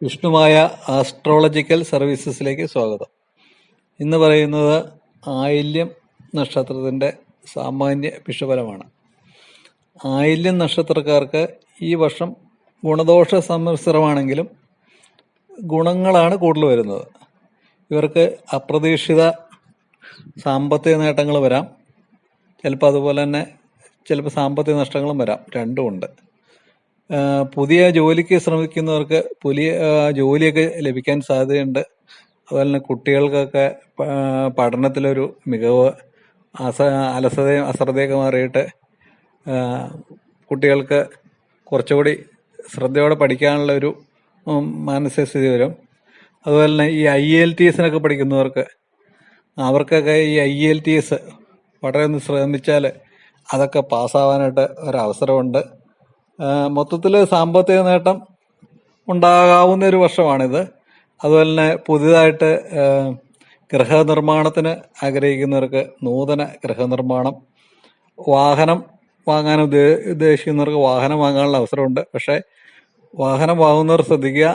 Vishnumaya astrological സർവീസസിലേക്ക് സ്വാഗതം. ഇന്ന് പറയുന്നത് ആയില്യം നക്ഷത്രത്തിൻ്റെ സാമാന്യ വിഷുഫലമാണ്. ആയില്യം നക്ഷത്രക്കാർക്ക് ഈ വർഷം ഗുണദോഷ സമ്മിശ്രമാണെങ്കിലും ഗുണങ്ങളാണ് കൂടുതൽ വരുന്നത്. ഇവർക്ക് അപ്രതീക്ഷിത സാമ്പത്തിക നേട്ടങ്ങൾ വരാം, ചിലപ്പോൾ അതുപോലെ തന്നെ ചിലപ്പോൾ സാമ്പത്തിക നഷ്ടങ്ങളും വരാം, രണ്ടുമുണ്ട്. പുതിയ ജോലിക്ക് ശ്രമിക്കുന്നവർക്ക് പുതിയ ജോലിയൊക്കെ ലഭിക്കാൻ സാധ്യതയുണ്ട്. അതുപോലെ തന്നെ കുട്ടികൾക്കൊക്കെ പഠനത്തിലൊരു മികവ്, അലസതയും അശ്രദ്ധയൊക്കെ മാറിയിട്ട് കുട്ടികൾക്ക് കുറച്ചുകൂടി ശ്രദ്ധയോടെ പഠിക്കാനുള്ള ഒരു മാനസിക സ്ഥിതി വരും. അതുപോലെ തന്നെ ഈ IELTS പഠിക്കുന്നവർക്ക് അവർക്കൊക്കെ ഈ IELTS വളരെ ഒന്ന് ശ്രമിച്ചാൽ അതൊക്കെ പാസ്സാവാനായിട്ട് ഒരവസരമുണ്ട്. മൊത്തത്തിൽ സാമ്പത്തിക നേട്ടം ഉണ്ടാകാവുന്ന ഒരു വർഷമാണിത്. അതുപോലെ തന്നെ പുതിയതായിട്ട് ഗൃഹനിർമ്മാണത്തിന് ആഗ്രഹിക്കുന്നവർക്ക് നൂതന ഗൃഹനിർമ്മാണം, വാഹനം വാങ്ങാൻ ഉദ്ദേശിക്കുന്നവർക്ക് വാഹനം വാങ്ങാനുള്ള അവസരമുണ്ട്. പക്ഷേ വാഹനം വാങ്ങുന്നവർ ശ്രദ്ധിക്കുക,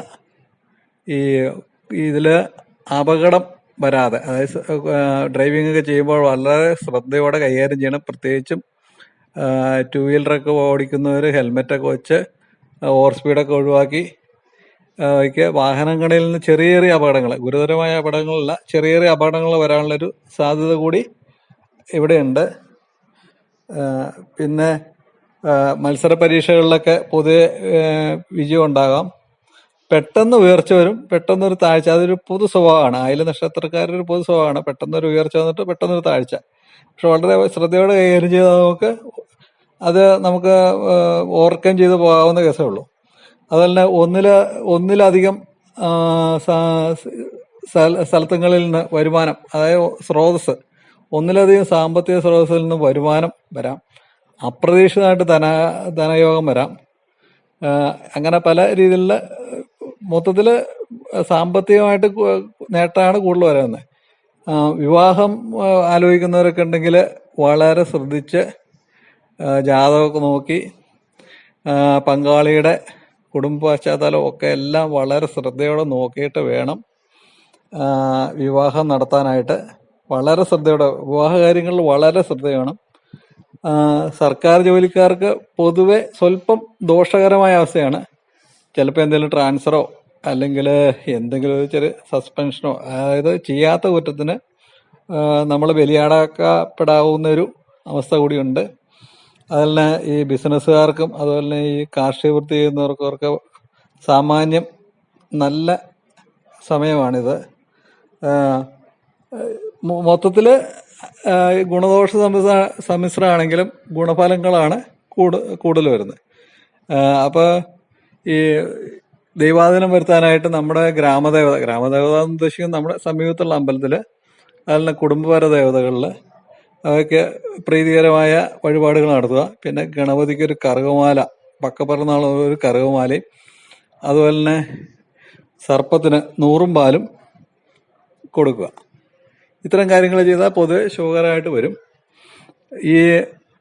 ഇതിൽ അപകടം വരാതെ, അതായത് ഡ്രൈവിംഗ് ഒക്കെ ചെയ്യുമ്പോൾ വളരെ ശ്രദ്ധയോടെ കൈകാര്യം ചെയ്യണം. പ്രത്യേകിച്ചും 2 വീലറൊക്കെ ഓടിക്കുന്നവർ ഹെൽമെറ്റൊക്കെ വെച്ച് ഓവർ സ്പീഡൊക്കെ ഒഴിവാക്കി വാഹനങ്ങളിൽ നിന്ന് ചെറിയ ചെറിയ അപകടങ്ങൾ, ഗുരുതരമായ അപകടങ്ങളല്ല, ചെറിയ ചെറിയ അപകടങ്ങൾ വരാനുള്ളൊരു സാധ്യത കൂടി ഇവിടെയുണ്ട്. പിന്നെ മത്സര പരീക്ഷകളിലൊക്കെ പൊതുവെ വിജയം ഉണ്ടാകാം. പെട്ടെന്ന് ഉയർച്ച വരും, പെട്ടെന്നൊരു താഴ്ച. അതൊരു പൊതു സ്വഭാവമാണ്, ആയില്യം നക്ഷത്രക്കാരുടെ ഒരു പൊതു സ്വഭാവമാണ്. പെട്ടെന്നൊരു ഉയർച്ച വന്നിട്ട് പെട്ടെന്നൊരു താഴ്ച. പക്ഷെ വളരെ ശ്രദ്ധയോടെ കൈകാര്യം ചെയ്താൽ അത് നമുക്ക് ഓവർകം ചെയ്ത് പോകാവുന്ന കേസേ ഉള്ളൂ. അതുപോലെ ഒന്നിലധികം സ്ഥലങ്ങളിൽ നിന്ന് വരുമാനം, അതായത് സ്രോതസ്, ഒന്നിലധികം സാമ്പത്തിക സ്രോതസ്സിൽ നിന്ന് വരുമാനം വരാം. അപ്രതീക്ഷിതമായിട്ട് ധനയോഗം വരാം. അങ്ങനെ പല രീതിയിലുള്ള മൊത്തത്തിൽ സാമ്പത്തികമായിട്ട് നേട്ടമാണ് കൂടുതൽ വരുന്നത്. വിവാഹം ആലോചിക്കുന്നവരൊക്കെ ഉണ്ടെങ്കിൽ വളരെ ശ്രദ്ധിച്ച് ജാതകമൊക്കെ നോക്കി പങ്കാളിയുടെ കുടുംബ പശ്ചാത്തലം ഒക്കെ എല്ലാം വളരെ ശ്രദ്ധയോടെ നോക്കിയിട്ട് വേണം വിവാഹം നടത്താനായിട്ട്. വളരെ ശ്രദ്ധയോടെ, വിവാഹ കാര്യങ്ങളിൽ വളരെ ശ്രദ്ധ വേണം. സർക്കാർ ജോലിക്കാർക്ക് പൊതുവെ സ്വല്പം ദോഷകരമായ അവസ്ഥയാണ്. ചിലപ്പോൾ എന്തെങ്കിലും ട്രാൻസ്ഫറോ അല്ലെങ്കിൽ എന്തെങ്കിലും ഒരു ചെറിയ സസ്പെൻഷനോ, അതായത് ചെയ്യാത്ത കുറ്റത്തിന് നമ്മൾ ബലിയാടാക്കപ്പെടാവുന്ന ഒരു അവസ്ഥ കൂടിയുണ്ട്. അതുപോലെ തന്നെ ഈ ബിസിനസ്സുകാർക്കും അതുപോലെ തന്നെ ഈ കാർഷിക വൃത്തി ചെയ്യുന്നവർക്കൊക്കെ സാമാന്യം നല്ല സമയമാണിത്. മൊത്തത്തിൽ ഗുണദോഷ സമ്മിശ്രമാണെങ്കിലും ഗുണഫലങ്ങളാണ് കൂടുതൽ വരുന്നത്. അപ്പോൾ ഈ ദൈവാധീനം വരുത്താനായിട്ട് നമ്മുടെ ഗ്രാമദേവത എന്ന് ഉദ്ദേശിക്കുന്നത് നമ്മുടെ സമീപത്തുള്ള അമ്പലത്തിൽ, അതുപോലെ കുടുംബപര ദേവതകളിൽ അവയ്ക്ക് പ്രീതികരമായ വഴിപാടുകൾ നടത്തുക. പിന്നെ ഗണപതിക്ക് ഒരു കറുകമാല, പക്കപ്പിറന്നാൾ ഒരു കറുകമാലയും, അതുപോലെ തന്നെ സർപ്പത്തിന് 100 പാലും കൊടുക്കുക. ഇത്തരം കാര്യങ്ങൾ ചെയ്താൽ പൊതുവെ ശുഭകരമായിട്ട് വരും. ഈ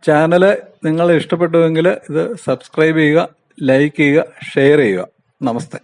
ചാനൽ നിങ്ങൾ ഇഷ്ടപ്പെട്ടുവെങ്കിൽ ഇത് സബ്സ്ക്രൈബ് ചെയ്യുക, ലൈക്ക് ചെയ്യുക, ഷെയർ ചെയ്യുക. നമസ്തേ.